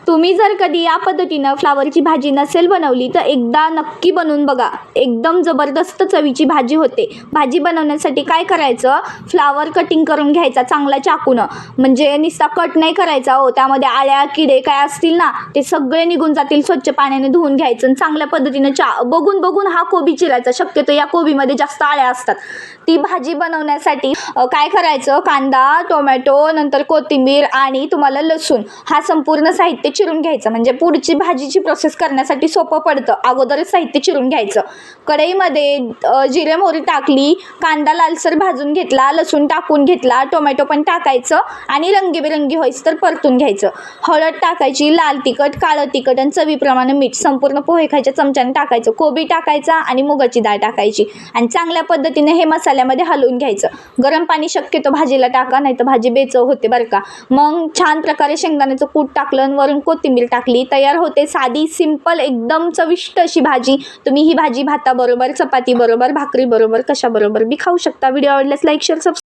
तुम्ही जर कधी या पद्धतीनं फ्लावरची भाजी नसेल बनवली तर एकदा नक्की बनवून बघा. एकदम जबरदस्त चवीची भाजी होते. भाजी बनवण्यासाठी काय करायचं, फ्लावर कटिंग करून घ्यायचा चांगला चाकूनं, म्हणजे नुसता कट नाही करायचा हो, त्यामध्ये आळ्या किडे काय असतील ना ते सगळे निघून जातील. स्वच्छ पाण्याने धुवून घ्यायचं आणि चांगल्या पद्धतीने बघून बघून हा कोबी चिरायचा. शक्यतो या कोबीमध्ये जास्त आळ्या असतात. ती भाजी बनवण्यासाठी काय करायचं, कांदा, टोमॅटो, नंतर कोथिंबीर आणि तुम्हाला लसूण हा संपूर्ण साहित्य चिरून घ्यायचं. म्हणजे पुढची भाजीची प्रोसेस करण्यासाठी सोपं पडतं. अगोदरच साहित्य चिरून घ्यायचं. कढईमध्ये जिरे मोहरी टाकली, कांदा लालसर भाजून घेतला, लसूण टाकून घेतला, टोमॅटो पण टाकायचं आणि रंगीबेरंगी होईस तर परतून घ्यायचं. हळद टाकायची, लाल तिखट, काळं तिखट आणि चवीप्रमाणे मीठ संपूर्ण पोहे खायच्या चमच्याने टाकायचं. कोबी टाकायचा आणि मुगाची डाळ टाकायची आणि चांगल्या पद्धतीने हे मसाल्यामध्ये हलवून घ्यायचं. गरम पाणी शक्यतो भाजीला टाका, नाही तर भाजी बेचव होते बरं का. मग छान प्रकारे शेंगदाण्याचं कूट टाकलं आणि वरून कोथिंबीर टाकली, तयार होते साधी सिंपल एकदम चविष्ट अशी भाजी. तुम्ही ही भाजी भाताबरोबर, चपाती बरोबर, भाकरी बरोबर, कशाबरोबर बी खाऊ शकता. व्हिडिओ आवडल्यास लाईक, शेअर, सबस्क्राईब